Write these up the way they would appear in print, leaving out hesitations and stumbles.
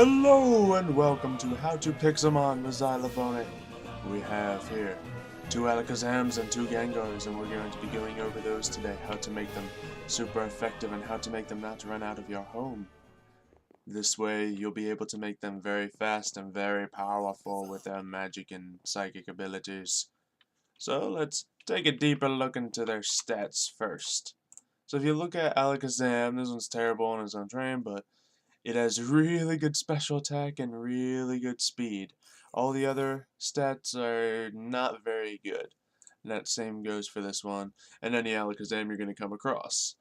Hello and welcome to How to Pixelmon with Xylophoney. We have here 2 Alakazams and 2 Gengars, and we're going to be going over those today, how to make them super effective and how to make them not run out of your home. This way you'll be able to make them very fast and very powerful with their magic and psychic abilities. So let's take a deeper look into their stats first. So if you look at Alakazam, this one's terrible on his own train, but it has really good special attack and really good speed. All the other stats are not very good. And that same goes for this one, and any Alakazam you're going to come across.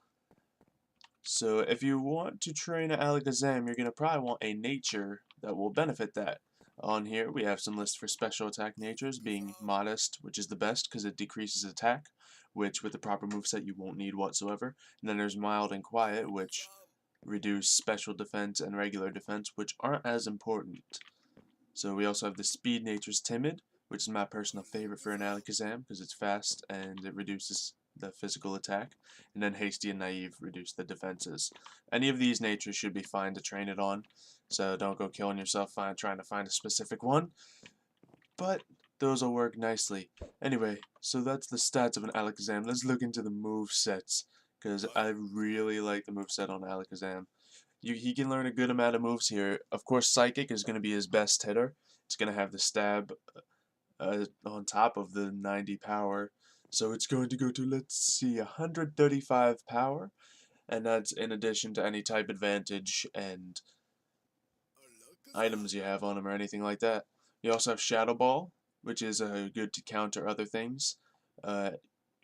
So if you want to train an Alakazam, you're going to probably want a nature that will benefit that. On here we have some lists for special attack natures, being Modest, which is the best because it decreases attack, which with the proper moveset you won't need whatsoever. And then there's Mild and Quiet, which reduce special defense and regular defense, which aren't as important. So we also have the speed nature's Timid, which is my personal favorite for an Alakazam because it's fast and it reduces the physical attack. And then Hasty and Naive reduce the defenses. Any of these natures should be fine to train it on, so don't go killing yourself trying to find a specific one. But those will work nicely. Anyway, so that's the stats of an Alakazam. Let's look into the move sets, because I really like the moveset on Alakazam. He can learn a good amount of moves here. Of course, Psychic is going to be his best hitter. It's going to have the stab on top of the 90 power. So it's going to go to, let's see, 135 power. And that's in addition to any type advantage and items you have on him or anything like that. You also have Shadow Ball, which is good to counter other things. Uh,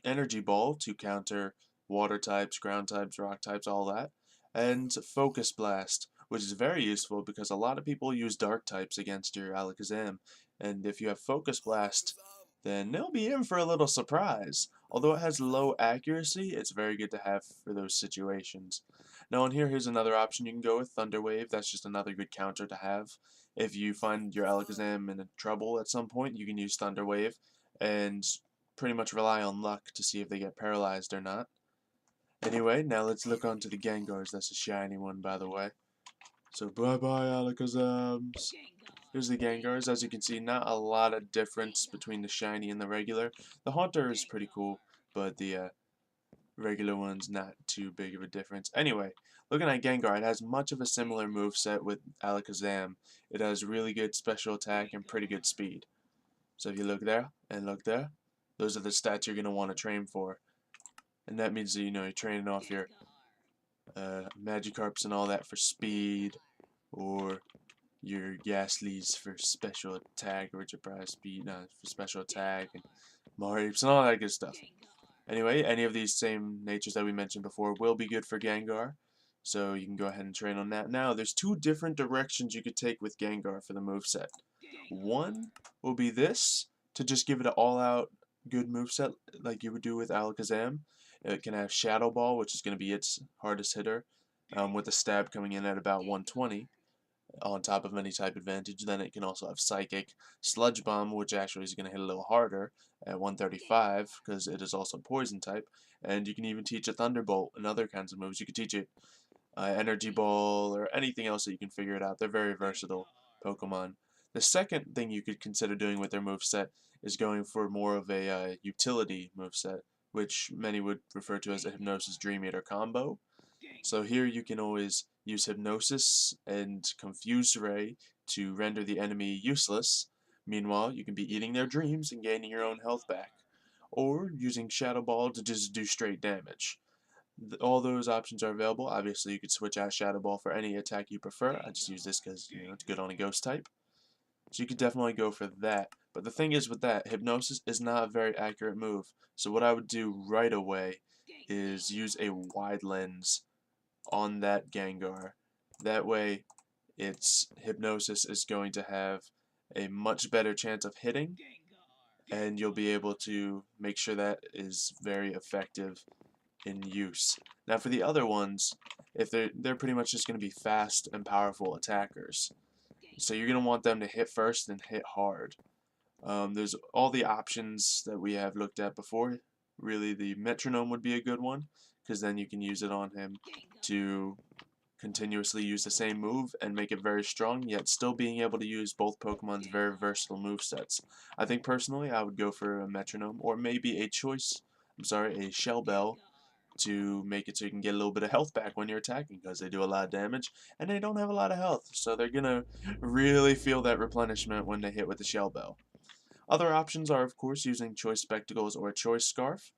Energy Ball to counter water types, ground types, rock types, all that. And Focus Blast, which is very useful because a lot of people use dark types against your Alakazam. And if you have Focus Blast, then they'll be in for a little surprise. Although it has low accuracy, it's very good to have for those situations. Now on here, here's another option you can go with, Thunder Wave. That's just another good counter to have. If you find your Alakazam in trouble at some point, you can use Thunder Wave and pretty much rely on luck to see if they get paralyzed or not. Anyway, now let's look onto the Gengars. That's a shiny one, by the way. So bye-bye, Alakazams. Here's the Gengars. As you can see, not a lot of difference between the shiny and the regular. The Haunter is pretty cool, but the regular one's not too big of a difference. Anyway, looking at Gengar, it has much of a similar moveset with Alakazam. It has really good special attack and pretty good speed. So if you look there and look there, those are the stats you're going to want to train for. And that means that, you're training off your Magikarps and all that for speed, or your Ghastlies for special attack, or which are probably speed, for special attack, and Mareeps and all that good stuff. Anyway, any of these same natures that we mentioned before will be good for Gengar, so you can go ahead and train on that. Now, there's 2 different directions you could take with Gengar for the moveset. One will be this, to just give it an all-out good moveset like you would do with Alakazam. It can have Shadow Ball, which is going to be its hardest hitter, with a stab coming in at about 120 on top of any type advantage. Then it can also have Psychic, Sludge Bomb, which actually is going to hit a little harder at 135 because it is also Poison type. And you can even teach it Thunderbolt and other kinds of moves. You could teach it Energy Ball or anything else that you can figure it out. They're very versatile Pokemon. The second thing you could consider doing with their moveset is going for more of a utility moveset, which many would refer to as a Hypnosis Dream Eater combo. So here you can always use Hypnosis and Confuse Ray to render the enemy useless. Meanwhile, you can be eating their dreams and gaining your own health back. Or using Shadow Ball to just do straight damage. All those options are available. Obviously, you could switch out Shadow Ball for any attack you prefer. I just use this because it's good on a ghost type. So you could definitely go for that. But the thing is with that, Hypnosis is not a very accurate move. So what I would do right away is use a wide lens on that Gengar. That way, its Hypnosis is going to have a much better chance of hitting, and you'll be able to make sure that is very effective in use. Now for the other ones, if they're pretty much just going to be fast and powerful attackers. So you're going to want them to hit first and hit hard. There's all the options that we have looked at before. Really, the Metronome would be a good one, because then you can use it on him to continuously use the same move and make it very strong, yet still being able to use both Pokemon's very versatile movesets. I think personally I would go for a metronome or maybe a shell bell to make it so you can get a little bit of health back when you're attacking, because they do a lot of damage and they don't have a lot of health, so they're gonna really feel that replenishment when they hit with the shell bell. Other options are of course using choice spectacles or a choice scarf.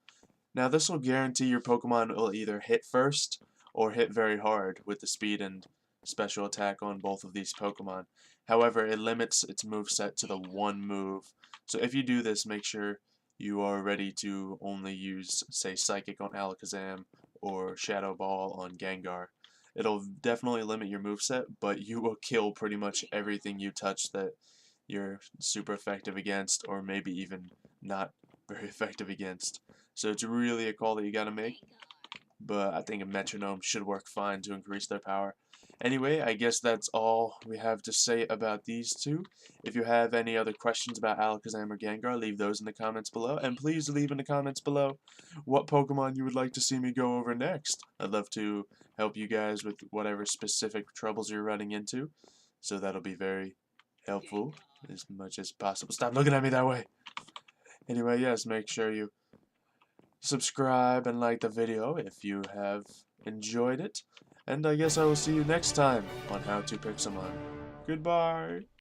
Now this will guarantee your Pokemon will either hit first or hit very hard with the speed and special attack on both of these Pokemon. However, it limits its moveset to the one move. So if you do this, make sure you are ready to only use, say, Psychic on Alakazam or Shadow Ball on Gengar. It'll definitely limit your moveset, but you will kill pretty much everything you touch that you're super effective against, or maybe even not very effective against. So it's really a call that you gotta make, but I think a metronome should work fine to increase their power. Anyway, I guess that's all we have to say about these two. If you have any other questions about Alakazam or Gengar, leave those in the comments below, and please leave in the comments below what Pokemon you would like to see me go over next. I'd love to help you guys with whatever specific troubles you're running into, so that'll be very helpful as much as possible. Stop looking at me that way! Anyway, yes, make sure you subscribe and like the video if you have enjoyed it. And I guess I will see you next time on How to Pixelmon. Goodbye!